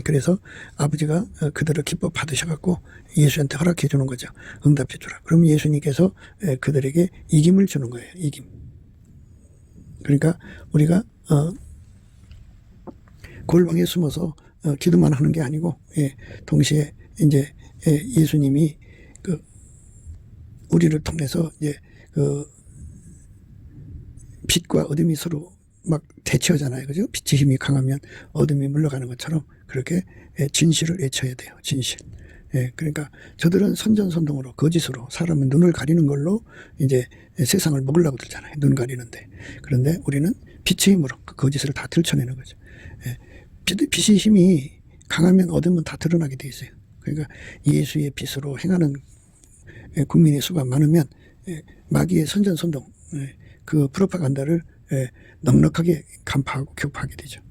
S1: 그래서 아버지가 그들을 기뻐 받으셔갖고 예수한테 허락해 주는 거죠. 응답해 주라. 그럼 예수님께서 그들에게 이김을 주는 거예요. 이김. 그러니까 우리가 골방에 숨어서 기도만 하는 게 아니고 동시에 이제 예수님이 그 우리를 통해서 이제 그 빛과 어둠이 서로 막 대치하잖아요. 그죠? 빛의 힘이 강하면 어둠이 물러가는 것처럼 그렇게 진실을 외쳐야 돼요. 진실. 그러니까 저들은 선전선동으로 거짓으로 사람은 눈을 가리는 걸로 이제 세상을 먹으려고 들잖아요. 눈 가리는데. 그런데 우리는 빛의 힘으로 그 거짓을 다 들춰내는 거죠. 빛의 힘이 강하면 어둠은 다 드러나게 돼 있어요. 그러니까 예수의 빛으로 행하는 국민의 수가 많으면 마귀의 선전선동, 그 프로파간다를 넉넉하게 간파하고 격파하게 되죠.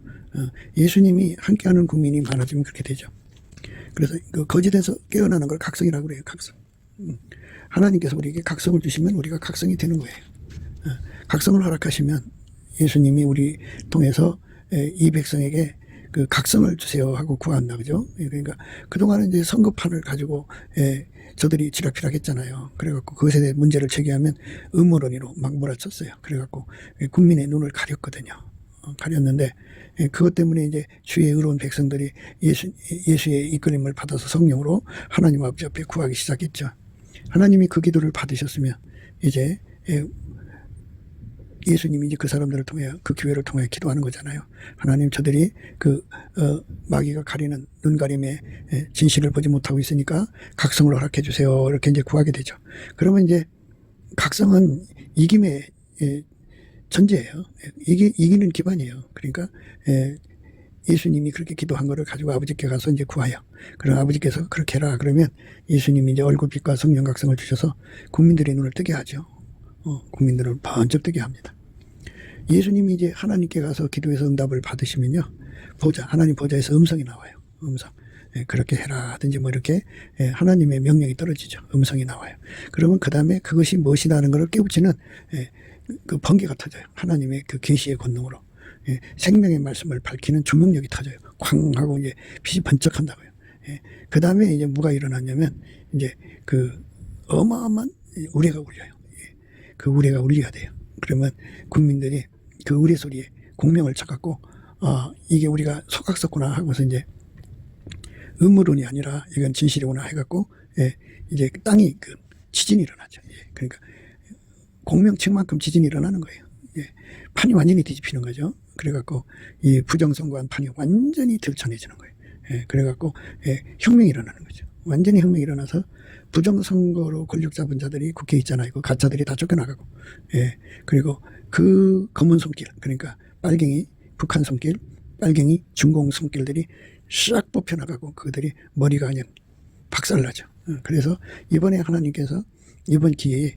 S1: 예수님이 함께하는 국민이 많아지면 그렇게 되죠. 그래서 그 거짓에서 깨어나는 걸 각성이라고 그래요. 각성. 하나님께서 우리에게 각성을 주시면 우리가 각성이 되는 거예요. 각성을 허락하시면 예수님이 우리 통해서 이 백성에게 그 각성을 주세요 하고 구한다, 그죠? 그러니까 그동안은 이제 선거판을 가지고 저들이 지락피락 했잖아요. 그래갖고 그것에 대해 문제를 제기하면 음모론으로 막 몰아쳤어요. 그래갖고 국민의 눈을 가렸거든요. 가렸는데 그것 때문에 이제 주의 의로운 백성들이 예수의 이끌림을 받아서 성령으로 하나님 아버지 앞에 구하기 시작했죠. 하나님이 그 기도를 받으셨으면 이제 예수님이 이제 그 사람들을 통해 그 교회를 통해 기도하는 거잖아요. 하나님 저들이 마귀가 가리는 눈가림에 진실을 보지 못하고 있으니까 각성을 허락해 주세요. 이렇게 이제 구하게 되죠. 그러면 이제 각성은 이김의 전제예요. 이기는 기반이에요. 그러니까 예수님이 그렇게 기도한 거를 가지고 아버지께 가서 이제 구하여. 그럼 아버지께서 그렇게 해라. 그러면 예수님이 이제 얼굴빛과 성령 각성을 주셔서 국민들의 눈을 뜨게 하죠. 국민들을 번쩍 뜨게 합니다. 예수님이 이제 하나님께 가서 기도해서 응답을 받으시면요. 하나님 보좌에서 음성이 나와요. 음성. 그렇게 해라 하든지 뭐 이렇게 하나님의 명령이 떨어지죠. 음성이 나와요. 그러면 그 다음에 그것이 무엇이라는 것을 깨우치는 그 번개가 터져요. 하나님의 그 계시의 권능으로. 생명의 말씀을 밝히는 조명력이 터져요. 쾅 하고 이제 빛이 번쩍한다고요. 그 다음에 이제 뭐가 일어났냐면 이제 그 어마어마한 우레가 울려요. 그 우레가 울려야 돼요. 그러면 국민들이 그 우레 소리에 공명을 쳐갖고 이게 우리가 속았었구나 하고서 이제 음모론이 아니라 이건 진실이구나 해갖고 이제 땅이 그 지진이 일어나죠. 그러니까 공명층만큼 지진이 일어나는 거예요. 판이 완전히 뒤집히는 거죠. 그래갖고 이 부정선거한 판이 완전히 들춰내지는 거예요. 그래갖고 혁명이 일어나는 거죠. 완전히 혁명이 일어나서 부정선거로 권력 잡은 자들이 국회에 있잖아요. 그 가짜들이 다 쫓겨나가고, 그리고 그 검은 손길, 그러니까 빨갱이 북한 손길, 빨갱이 중공 손길들이 싹 뽑혀나가고 그들이 머리가 그냥 박살나죠. 그래서 이번에 하나님께서 이번 기회에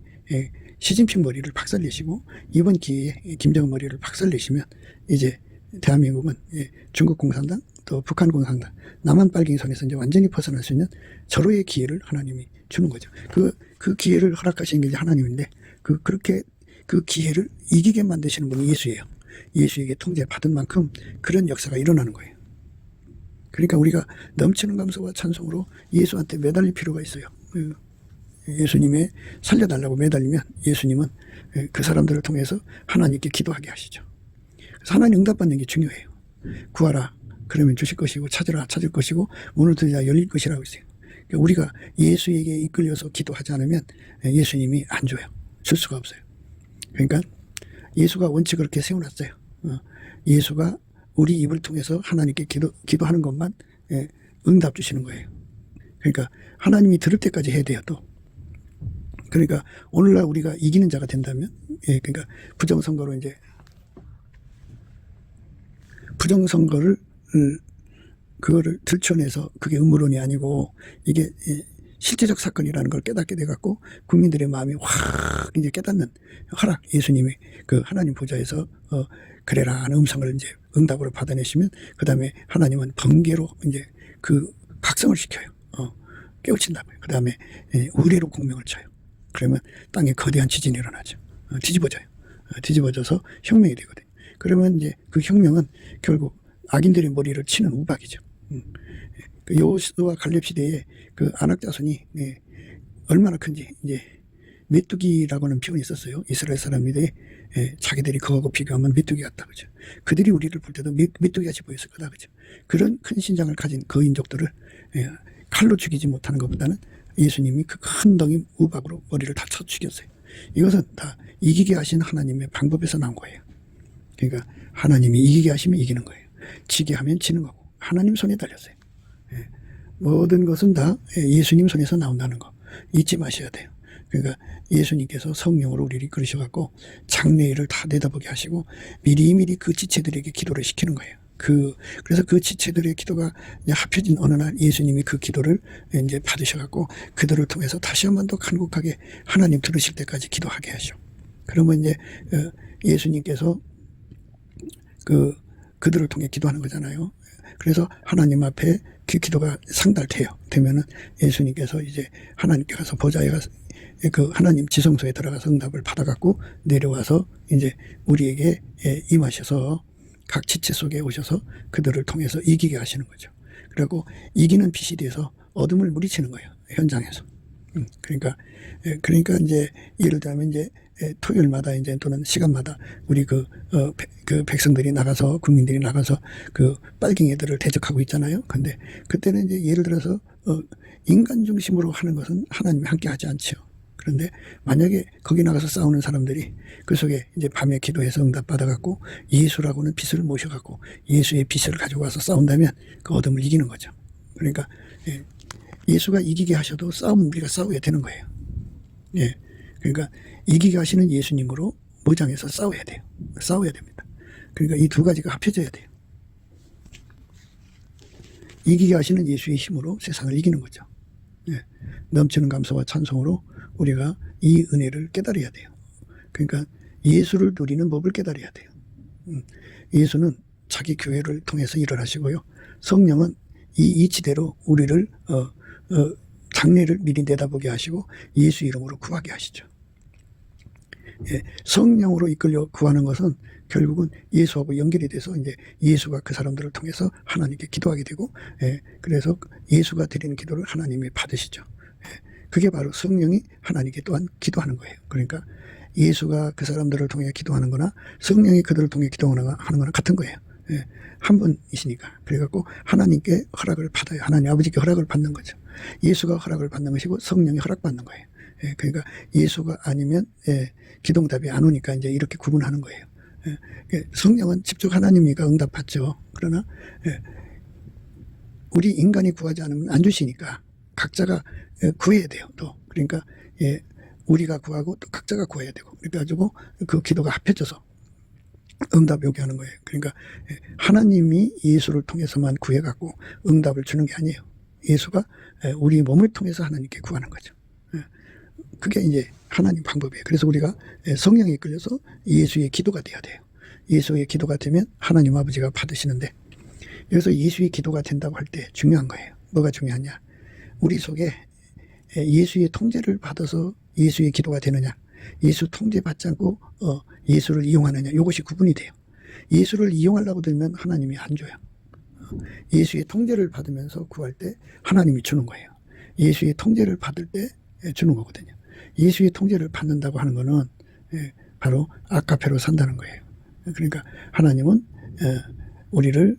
S1: 시진핑 머리를 박살내시고 이번 기회에 김정은 머리를 박살내시면 이제 대한민국은 중국 공산당 또 북한 공산당 남한 빨갱이 손에서 이제 완전히 벗어날 수 있는 절호의 기회를 하나님이 주는 거죠. 그 기회를 허락하시는 게 이제 하나님인데 그렇게 그 기회를 이기게 만드시는 분이 예수예요. 예수에게 통제받은 만큼 그런 역사가 일어나는 거예요. 그러니까 우리가 넘치는 감사와 찬송으로 예수한테 매달릴 필요가 있어요. 예수님의 살려달라고 매달리면 예수님은 그 사람들을 통해서 하나님께 기도하게 하시죠. 그래서 하나님 응답받는 게 중요해요. 구하라 그러면 주실 것이고 찾으라 찾을 것이고 문을 두드리라 열릴 것이라고 있어요. 그러니까 우리가 예수에게 이끌려서 기도하지 않으면 예수님이 안 줘요. 줄 수가 없어요. 그러니까 예수가 원칙을 그렇게 세워놨어요. 예수가 우리 입을 통해서 하나님께 기도하는 것만 응답 주시는 거예요. 그러니까 하나님이 들을 때까지 해야 돼요. 또 그러니까 오늘날 우리가 이기는 자가 된다면, 그러니까 부정선거로 이제 부정선거를 그거를 들춰내서 그게 음모론이 아니고 이게 실제적 사건이라는 걸 깨닫게 돼갖고 국민들의 마음이 확 이제 깨닫는 허락, 예수님이 그 하나님 보좌에서 그래라 하는 음성을 이제 응답으로 받아내시면 그 다음에 하나님은 번개로 이제 그 각성을 시켜요. 깨우친다고요. 그 다음에 우레로 공명을 쳐요. 그러면 땅에 거대한 지진이 일어나죠. 뒤집어져요. 뒤집어져서 혁명이 되거든요. 그러면 이제 그 혁명은 결국 악인들의 머리를 치는 우박이죠. 그 여호수아 갈렙 시대에 그 아낙 자손이 얼마나 큰지 이제 메뚜기라고 하는 표현이 있었어요. 이스라엘 사람들이 자기들이 그거하고 비교하면 메뚜기 같다 그죠. 그들이 우리를 볼 때도 메뚜기같이 보였을 거다 그죠. 그런 큰 신장을 가진 그 인족들을 칼로 죽이지 못하는 것보다는 예수님이 그 큰 덩이 우박으로 머리를 다 쳐 죽였어요. 이것은 다 이기게 하신 하나님의 방법에서 나온 거예요. 그러니까 하나님이 이기게 하시면 이기는 거예요. 지게 하면 지는 거고 하나님 손에 달렸어요. 모든 것은 다 예수님 손에서 나온다는 거 잊지 마셔야 돼요. 그러니까 예수님께서 성령으로 우리를 이끌으셔갖고 장래일을 다 내다보게 하시고 미리미리 그 지체들에게 기도를 시키는 거예요. 그래서 그 지체들의 기도가 합쳐진 어느 날 예수님이 그 기도를 이제 받으셔갖고 그들을 통해서 다시 한 번 더 간곡하게 하나님 들으실 때까지 기도하게 하셔. 그러면 이제 예수님께서 그들을 통해 기도하는 거잖아요. 그래서 하나님 앞에 그 기도가 상달돼요. 되면은 예수님께서 이제 하나님께 가서 보좌에 가서 그 하나님 지성소에 들어가서 응답을 받아갖고 내려와서 이제 우리에게 임하셔서 각 지체 속에 오셔서 그들을 통해서 이기게 하시는 거죠. 그리고 이기는 빛이 돼서 어둠을 물리치는 거예요. 현장에서. 그러니까 이제 예를 들면 이제 토요일마다 이제 또는 시간마다 우리 그 백성들이 나가서 국민들이 나가서 그 빨갱이들을 대적하고 있잖아요. 근데 그때는 이제 예를 들어서 인간 중심으로 하는 것은 하나님이 함께 하지 않죠. 그런데 만약에 거기 나가서 싸우는 사람들이 그 속에 이제 밤에 기도해서 응답받아갖고 예수라고는 빛을 모셔갖고 예수의 빛을 가지고 와서 싸운다면 그 어둠을 이기는 거죠. 그러니까 예수가 이기게 하셔도 싸움은 우리가 싸워야 되는 거예요. 예. 그러니까 이기게 하시는 예수님으로 무장해서 싸워야 돼요. 싸워야 됩니다. 그러니까 이 두 가지가 합쳐져야 돼요. 이기게 하시는 예수의 힘으로 세상을 이기는 거죠. 예. 넘치는 감사와 찬송으로 우리가 이 은혜를 깨달아야 돼요. 그러니까 예수를 누리는 법을 깨달아야 돼요. 예수는 자기 교회를 통해서 일을 하시고요. 성령은 이 이치대로 우리를 장래를 미리 내다보게 하시고 예수 이름으로 구하게 하시죠. 예, 성령으로 이끌려 구하는 것은 결국은 예수하고 연결이 돼서 이제 예수가 그 사람들을 통해서 하나님께 기도하게 되고, 그래서 예수가 드리는 기도를 하나님이 받으시죠. 그게 바로 성령이 하나님께 또한 기도하는 거예요. 그러니까 예수가 그 사람들을 통해 기도하는 거나 성령이 그들을 통해 기도하는 거나 같은 거예요. 한 분이시니까. 그래갖고 하나님께 허락을 받아요. 하나님 아버지께 허락을 받는 거죠. 예수가 허락을 받는 것이고 성령이 허락받는 거예요. 그러니까 예수가 아니면 기도응답이 안 오니까 이제 이렇게 구분하는 거예요. 성령은 직접 하나님이니까 응답받죠. 그러나 우리 인간이 구하지 않으면 안 주시니까 각자가 구해야 돼요. 또 그러니까 우리가 구하고 또 각자가 구해야 되고 그래가지고 그 기도가 합해져서 응답이 오게 하는 거예요. 그러니까 하나님이 예수를 통해서만 구해갖고 응답을 주는 게 아니에요. 예수가 우리 몸을 통해서 하나님께 구하는 거죠. 그게 이제 하나님 방법이에요. 그래서 우리가 성령에 이끌려서 예수의 기도가 돼야 돼요. 예수의 기도가 되면 하나님 아버지가 받으시는데, 여기서 예수의 기도가 된다고 할 때 중요한 거예요. 뭐가 중요하냐? 우리 속에 예수의 통제를 받아서 예수의 기도가 되느냐, 예수 통제 받지 않고 예수를 이용하느냐, 이것이 구분이 돼요. 예수를 이용하려고 들면 하나님이 안 줘요. 예수의 통제를 받으면서 구할 때 하나님이 주는 거예요. 예수의 통제를 받을 때 주는 거거든요. 예수의 통제를 받는다고 하는 거는 바로 아카페로 산다는 거예요. 그러니까 하나님은 우리를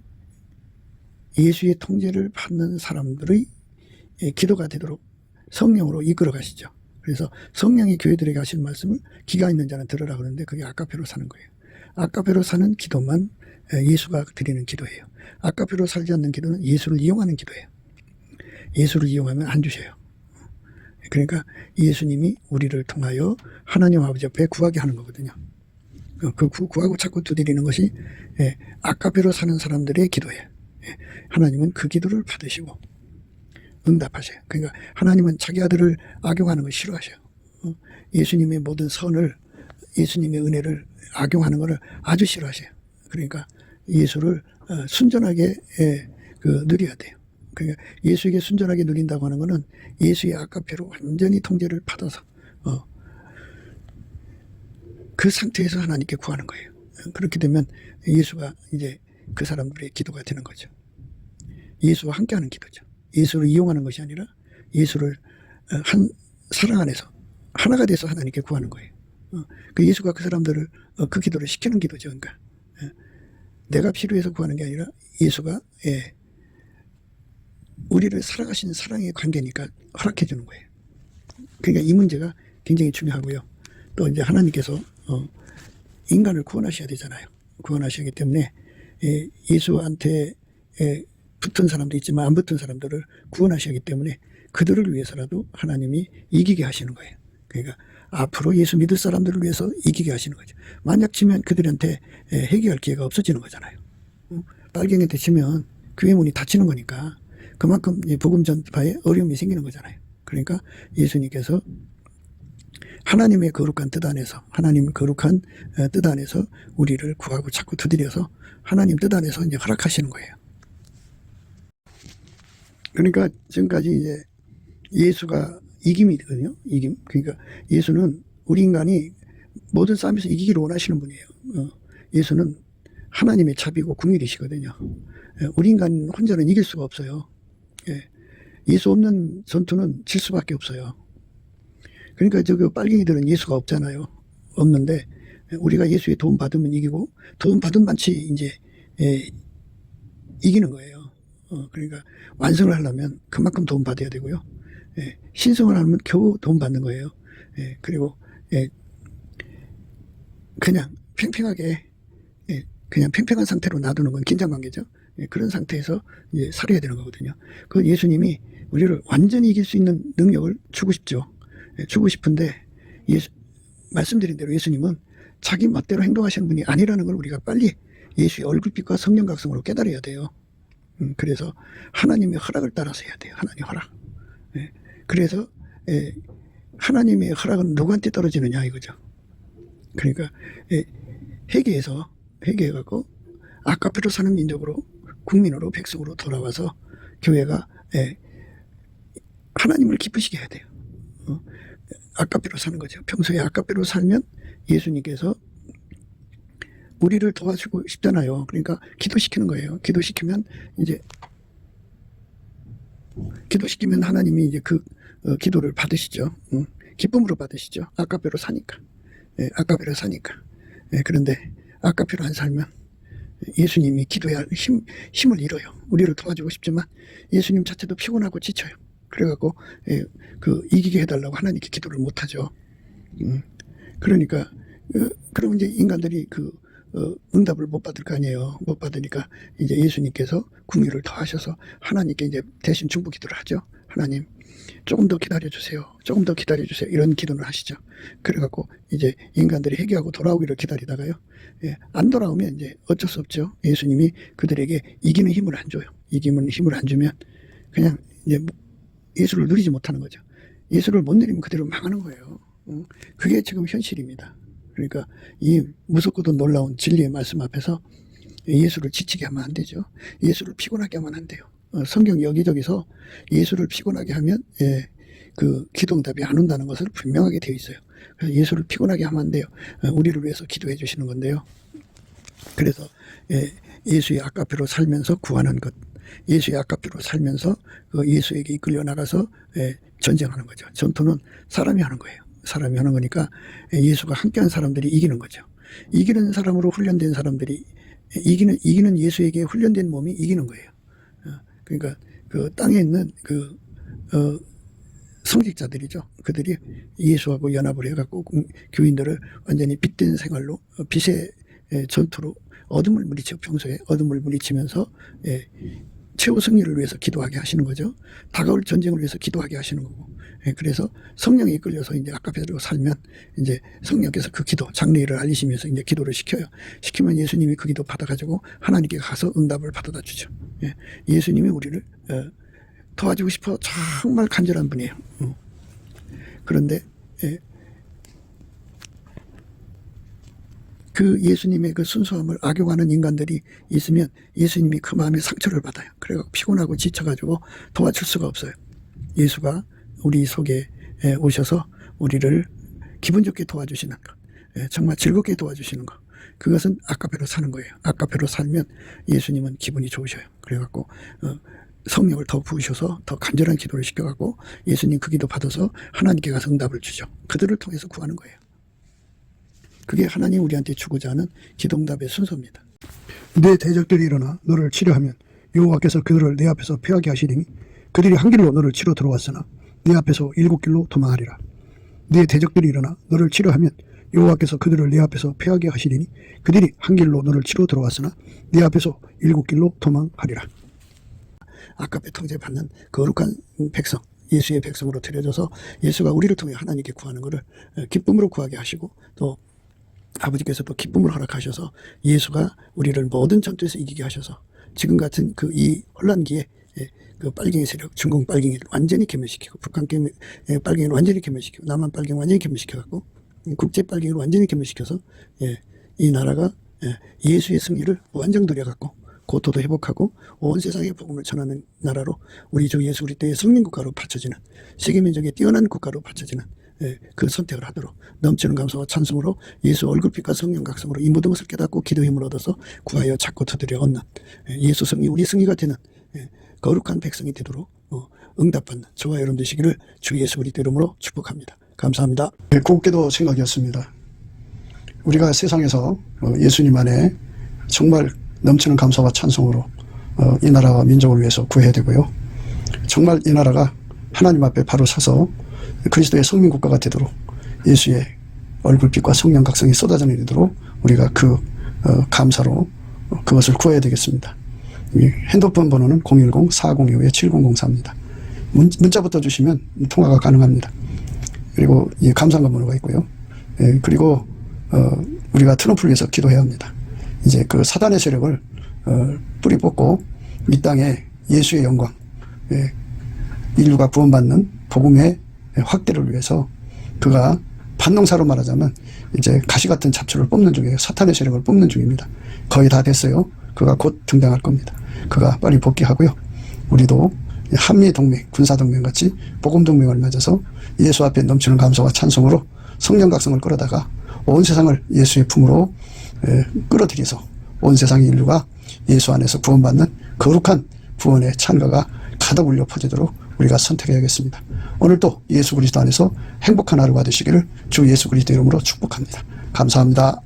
S1: 예수의 통제를 받는 사람들의 기도가 되도록 성령으로 이끌어 가시죠. 그래서 성령이 교회들에게 하신 말씀을 기가 있는 자는 들으라 그러는데 그게 아카페로 사는 거예요. 아카페로 사는 기도만 예수가 드리는 기도예요. 아카페로 살지 않는 기도는 예수를 이용하는 기도예요. 예수를 이용하면 안 주셔요. 그러니까 예수님이 우리를 통하여 하나님 아버지 앞에 구하게 하는 거거든요. 그 구하고 자꾸 두드리는 것이 아카페로 사는 사람들의 기도예요. 하나님은 그 기도를 받으시고 응답하셔요. 그러니까 하나님은 자기 아들을 악용하는 걸 싫어하셔요. 예수님의 모든 선을, 예수님의 은혜를 악용하는 것을 아주 싫어하셔요. 그러니까 예수를 순전하게 누려야 돼요. 그러니까 예수에게 순전하게 누린다고 하는 것은 예수의 아카페로 완전히 통제를 받아서 그 상태에서 하나님께 구하는 거예요. 그렇게 되면 예수가 이제 그 사람들의 기도가 되는 거죠. 예수와 함께하는 기도죠. 예수를 이용하는 것이 아니라 예수를 한 사랑 안에서 하나가 돼서 하나님께 구하는 거예요. 그 예수가 그 사람들을 그 기도를 시키는 기도죠. 그러니까 내가 필요해서 구하는 게 아니라 예수가 우리를 사랑하시는 사랑의 관계니까 허락해 주는 거예요. 그러니까 이 문제가 굉장히 중요하고요. 또 이제 하나님께서 인간을 구원하셔야 되잖아요. 구원하시기 때문에 예수한테 붙은 사람도 있지만 안 붙은 사람들을 구원하시기 때문에 그들을 위해서라도 하나님이 이기게 하시는 거예요. 그러니까 앞으로 예수 믿을 사람들을 위해서 이기게 하시는 거죠. 만약 치면 그들한테 회개할 기회가 없어지는 거잖아요. 빨갱이한테 치면 교회 문이 닫히는 거니까 그만큼 복음 전파에 어려움이 생기는 거잖아요. 그러니까 예수님께서 하나님의 거룩한 뜻 안에서, 하나님의 거룩한 뜻 안에서 우리를 구하고 자꾸 두드려서 하나님 뜻 안에서 이제 허락하시는 거예요. 그러니까 지금까지 이제 예수가 이김이거든요. 이김. 그러니까 예수는 우리 인간이 모든 싸움에서 이기기를 원하시는 분이에요. 예수는 하나님의 자비고 궁일이시거든요. 우리 인간 혼자는 이길 수가 없어요. 예수 없는 전투는 질 수밖에 없어요. 그러니까 저기 빨갱이들은 예수가 없잖아요. 없는데 우리가 예수의 도움 받으면 이기고 도움 받은 만치 이제 이기는 거예요. 그러니까 완성을 하려면 그만큼 도움 받아야 되고요. 예, 신성을 하면 겨우 도움 받는 거예요. 예, 그리고 예, 그냥 팽팽하게 그냥 팽팽한 상태로 놔두는 건 긴장관계죠. 예, 그런 상태에서 이제 살아야 되는 거거든요. 그 예수님이 우리를 완전히 이길 수 있는 능력을 주고 싶죠. 예, 주고 싶은데 말씀드린 대로 예수님은 자기 멋대로 행동하시는 분이 아니라는 걸 우리가 빨리 예수의 얼굴빛과 성령 각성으로 깨달아야 돼요. 그래서 하나님의 허락을 따라서 해야 돼요. 하나님의 허락. 예, 그래서 하나님의 허락은 누구한테 떨어지느냐 이거죠. 그러니까 회개해갖고 아까피로 사는 민족으로, 국민으로, 백성으로 돌아와서 교회가 하나님을 기쁘시게 해야 돼요. 아까피로 사는 거죠. 평소에 아까피로 살면 예수님께서 우리를 도와주고 싶잖아요. 그러니까 기도시키는 거예요. 기도시키면 하나님이 이제 그 기도를 받으시죠. 기쁨으로 받으시죠. 아까피로 사니까. 아까피로 사니까. 그런데 아까피로 안 살면 예수님이 기도해야 할 힘을 잃어요. 우리를 도와주고 싶지만 예수님 자체도 피곤하고 지쳐요. 그래갖고 이기게 해달라고 하나님께 기도를 못하죠. 그러니까 그러면 이제 인간들이 응답을 못 받을 거 아니에요. 못 받으니까 이제 예수님께서 궁유를 더하셔서 하나님께 이제 대신 중보 기도를 하죠. 하나님 조금 더 기다려주세요. 조금 더 기다려주세요. 이런 기도를 하시죠. 그래갖고 이제 인간들이 회개하고 돌아오기를 기다리다가요. 안 돌아오면 이제 어쩔 수 없죠. 예수님이 그들에게 이기는 힘을 안 줘요. 이기는 힘을 안 주면 그냥 이제 예수를 누리지 못하는 거죠. 예수를 못 누리면 그대로 망하는 거예요. 그게 지금 현실입니다. 그러니까 이 무섭고도 놀라운 진리의 말씀 앞에서 예수를 지치게 하면 안 되죠. 예수를 피곤하게 하면 안 돼요. 성경 여기저기서 예수를 피곤하게 하면 그 기도응답이 안 온다는 것을 분명하게 되어 있어요. 그래서 예수를 피곤하게 하면 안 돼요. 우리를 위해서 기도해 주시는 건데요. 그래서 예수의 아까피로 살면서 구하는 것, 예수의 아까피로 살면서 예수에게 이끌려 나가서 전쟁하는 거죠. 전투는 사람이 하는 거예요. 사람이 하는 거니까 예수가 함께한 사람들이 이기는 거죠. 이기는 사람으로 훈련된 사람들이 이기는 예수에게 훈련된 몸이 이기는 거예요. 그러니까 그 땅에 있는 성직자들이죠. 그들이 예수하고 연합을 해갖고 교인들을 완전히 빛된 생활로 빛의 전투로 어둠을 물리치고 평소에 어둠을 물리치면서 최후 승리를 위해서 기도하게 하시는 거죠. 다가올 전쟁을 위해서 기도하게 하시는 거고. 그래서 성령에 이끌려서 이제 아까피로 살면 이제 성령께서 그 기도, 장래일을 알리시면서 이제 기도를 시켜요. 시키면 예수님이 그 기도 받아가지고 하나님께 가서 응답을 받아다 주죠. 예수님이 우리를 도와주고 싶어 정말 간절한 분이에요. 그런데 그 예수님의 그 순수함을 악용하는 인간들이 있으면 예수님이 그 마음에 상처를 받아요. 그래서 피곤하고 지쳐가지고 도와줄 수가 없어요. 예수가 우리 속에 오셔서 우리를 기분 좋게 도와주시는 것, 정말 즐겁게 도와주시는 것, 그것은 아까페로 사는 거예요. 아까페로 살면 예수님은 기분이 좋으셔요. 그래갖고 성령을 더 부으셔서 더 간절한 기도를 시켜갖고 예수님 그 기도 받아서 하나님께 가서 응답을 주죠. 그들을 통해서 구하는 거예요. 그게 하나님 우리한테 주고자 하는 기도응답의 순서입니다. 내 대적들이 일어나 너를 치려하면 여호와께서 그들을 내 앞에서 패하게 하시리니 그들이 한 길로 너를 치러 들어왔으나 내 앞에서 7길로 도망하리라. 내 대적들이 일어나 너를 치려하면 여호와께서 그들을 내 앞에서 패하게 하시리니 그들이 한 길로 너를 치러 들어왔으나 내 앞에서 7길로 도망하리라. 아까페 통제받는 거룩한 백성, 예수의 백성으로 들여져서 예수가 우리를 통해 하나님께 구하는 것을 기쁨으로 구하게 하시고 또 아버지께서 또 기쁨을 허락하셔서 예수가 우리를 모든 전투에서 이기게 하셔서 지금 같은 이 혼란기에 그 빨갱이 세력, 중공 빨갱이를 완전히 괴멸시키고 북한 빨갱이를 완전히 괴멸시키고 남한 빨갱이 완전히 괴멸시켜갖고 국제 빨갱이를 완전히 괴멸시켜서 이 나라가 예수의 승리를 완전 누려갖고 고토도 회복하고 온 세상에 복음을 전하는 나라로 우리 주 예수 그리스도의 성민국가로 바쳐지는 세계민족의 뛰어난 국가로 바쳐지는 그 선택을 하도록 넘치는 감사와 찬송으로 예수 얼굴빛과 성령 각성으로 이 모든 것을 깨닫고 기도 힘을 얻어서 구하여 찾고 두드려 얻는 예수 승리 우리 승리가 되는 거룩한 백성이 되도록 응답받는 저와 여러분 되시기를 주 예수 그리스도 이름으로 축복합니다. 감사합니다. 곱게도 생각이었습니다. 우리가 세상에서 예수님 안에 정말 넘치는 감사와 찬송으로 이 나라와 민족을 위해서 구해야 되고요. 정말 이 나라가 하나님 앞에 바로 서서 그리스도의 성민국가가 되도록 예수의 얼굴빛과 성령 각성이 쏟아져 내리도록 우리가 그 감사로 그것을 구해야 되겠습니다. 핸드폰 번호는 010-4025-7004입니다. 문자부터 주시면 통화가 가능합니다. 그리고 이 감사한금 번호가 있고요. 그리고 우리가 트럼프를 위해서 기도해야 합니다. 이제 그 사단의 세력을 뿌리 뽑고 이 땅에 예수의 영광, 인류가 구원받는 복음의 확대를 위해서 그가 반농사로 말하자면 이제 가시 같은 잡초를 뽑는 중이에요. 사탄의 세력을 뽑는 중입니다. 거의 다 됐어요. 그가 곧 등장할 겁니다. 그가 빨리 복귀하고요. 우리도 한미동맹, 군사동맹 같이 복음동맹을 맺어서 예수 앞에 넘치는 감사와 찬송으로 성령 각성을 끌어다가 온 세상을 예수의 품으로 끌어들여서 온 세상의 인류가 예수 안에서 구원받는 거룩한 구원의 찬가가 가득 울려 퍼지도록 우리가 선택해야겠습니다. 오늘도 예수 그리스도 안에서 행복한 하루가 되시기를 주 예수 그리스도 이름으로 축복합니다. 감사합니다.